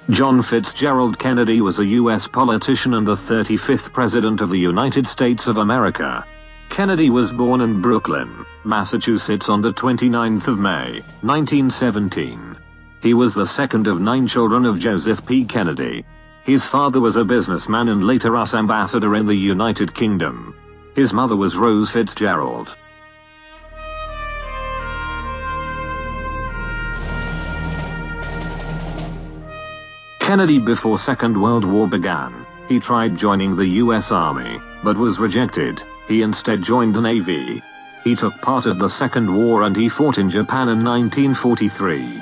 John Fitzgerald Kennedy was a U.S. politician and the 35th President of the United States of America. Kennedy was born in Brooklyn, Massachusetts on the 29th of May, 1917. He was the second of 9 children of Joseph P. Kennedy. His father was a businessman and later US ambassador in the United Kingdom. His mother was Rose Fitzgerald. Kennedy, before Second World War began, he tried joining the U.S. Army, but was rejected. He instead joined the Navy. He took part of the Second War and he fought in Japan in 1943.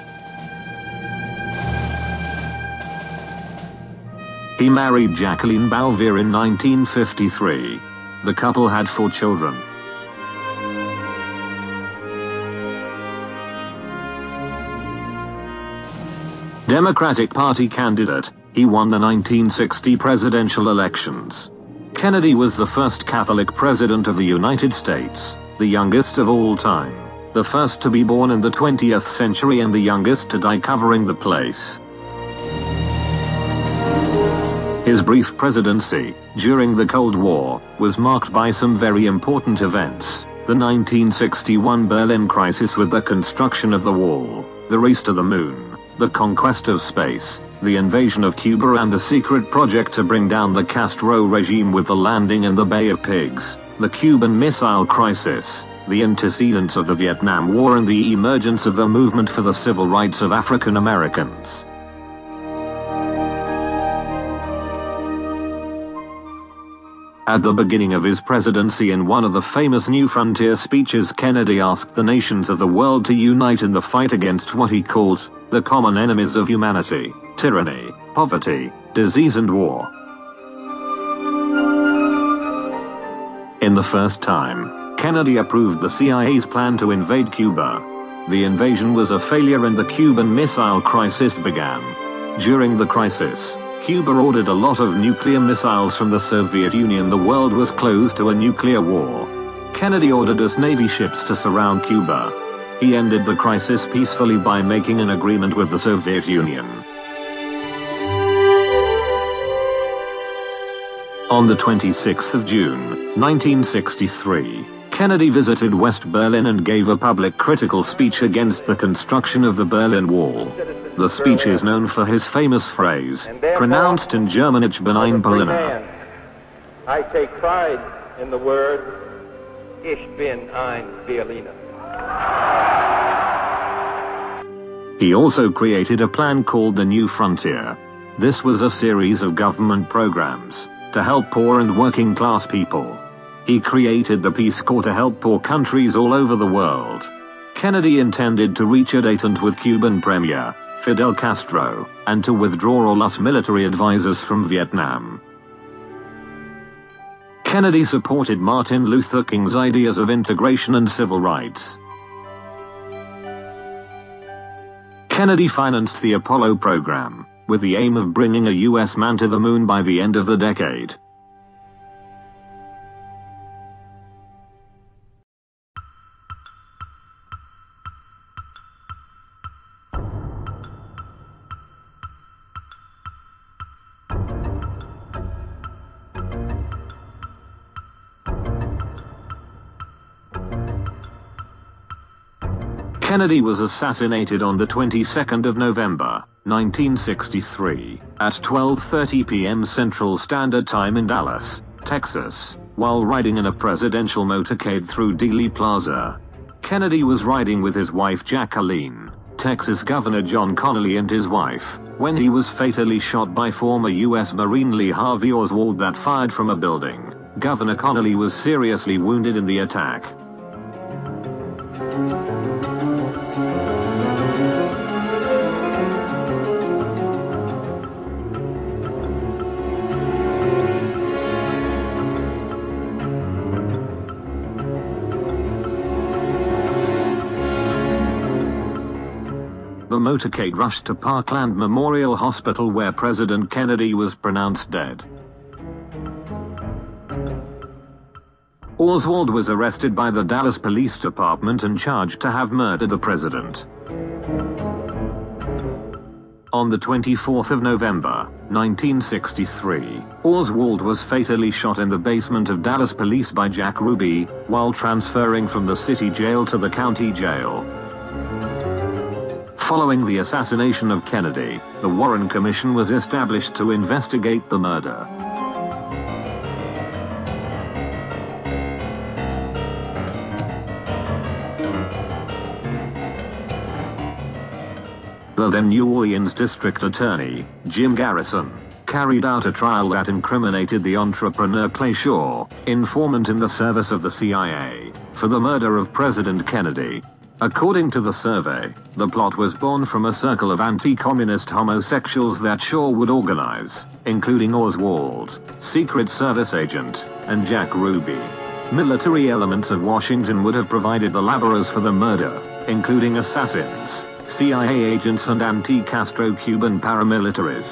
He married Jacqueline Bouvier in 1953. The couple had 4 children. Democratic Party candidate, he won the 1960 presidential elections. Kennedy was the first Catholic president of the United States, the youngest of all time, the first to be born in the 20th century and the youngest to die covering the place. His brief presidency, during the Cold War, was marked by some very important events: the 1961 Berlin crisis with the construction of the wall, the race to the moon, the conquest of space, the invasion of Cuba and the secret project to bring down the Castro regime with the landing in the Bay of Pigs, the Cuban Missile Crisis, the antecedents of the Vietnam War and the emergence of the movement for the civil rights of African Americans. At the beginning of his presidency, in one of the famous New Frontier speeches, Kennedy asked the nations of the world to unite in the fight against what he called the common enemies of humanity: tyranny, poverty, disease and war. In the first time, Kennedy approved the CIA's plan to invade Cuba. The invasion was a failure and the Cuban Missile Crisis began. During the crisis, Cuba ordered a lot of nuclear missiles from the Soviet Union. The world was closed to a nuclear war. Kennedy ordered US Navy ships to surround Cuba. He ended the crisis peacefully by making an agreement with the Soviet Union. On the 26th of June, 1963, Kennedy visited West Berlin and gave a public critical speech against the construction of the Berlin Wall. The speech is known for his famous phrase, pronounced in German: Ich bin ein Berliner. I take pride in the word, Ich bin ein Berliner. He also created a plan called the New Frontier. This was a series of government programs to help poor and working class people. He created the Peace Corps to help poor countries all over the world. Kennedy intended to reach a détente with Cuban Premier Fidel Castro, and to withdraw all US military advisors from Vietnam. Kennedy supported Martin Luther King's ideas of integration and civil rights. Kennedy financed the Apollo program, with the aim of bringing a US man to the moon by the end of the decade. Kennedy was assassinated on the 22nd of November, 1963, at 12:30 p.m. Central Standard Time in Dallas, Texas, while riding in a presidential motorcade through Dealey Plaza. Kennedy was riding with his wife Jacqueline, Texas Governor John Connally and his wife, when he was fatally shot by former U.S. Marine Lee Harvey Oswald that fired from a building. Governor Connally was seriously wounded in the attack. The motorcade rushed to Parkland Memorial Hospital where President Kennedy was pronounced dead. Oswald was arrested by the Dallas Police Department and charged to have murdered the president. On the 24th of November, 1963, Oswald was fatally shot in the basement of Dallas Police by Jack Ruby, while transferring from the city jail to the county jail. Following the assassination of Kennedy, the Warren Commission was established to investigate the murder. The then New Orleans District Attorney, Jim Garrison, carried out a trial that incriminated the entrepreneur Clay Shaw, informant in the service of the CIA, for the murder of President Kennedy. According to the survey, the plot was born from a circle of anti-communist homosexuals that Shaw would organize, including Oswald, Secret Service agent, and Jack Ruby. Military elements of Washington would have provided the laborers for the murder, including assassins, CIA agents and anti-Castro Cuban paramilitaries.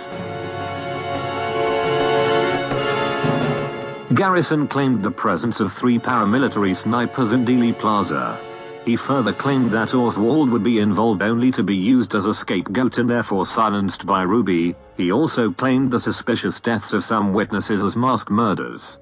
Garrison claimed the presence of 3 paramilitary snipers in Dealey Plaza. He further claimed that Oswald would be involved only to be used as a scapegoat and therefore silenced by Ruby. He also claimed the suspicious deaths of some witnesses as masked murders.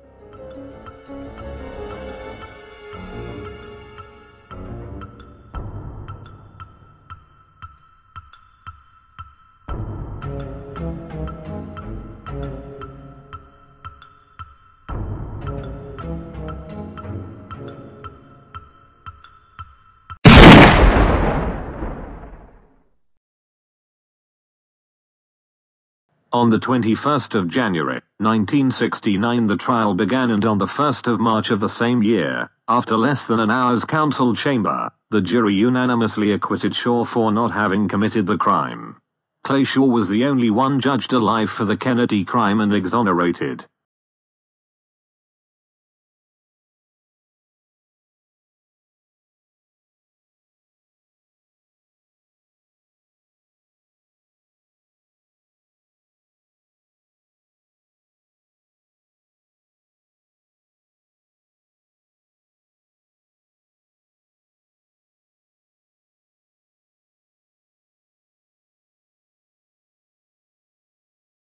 On the 21st of January, 1969 the trial began, and on the 1st of March of the same year, after less than an hour's council chamber, the jury unanimously acquitted Shaw for not having committed the crime. Clay Shaw was the only one judged alive for the Kennedy crime and exonerated.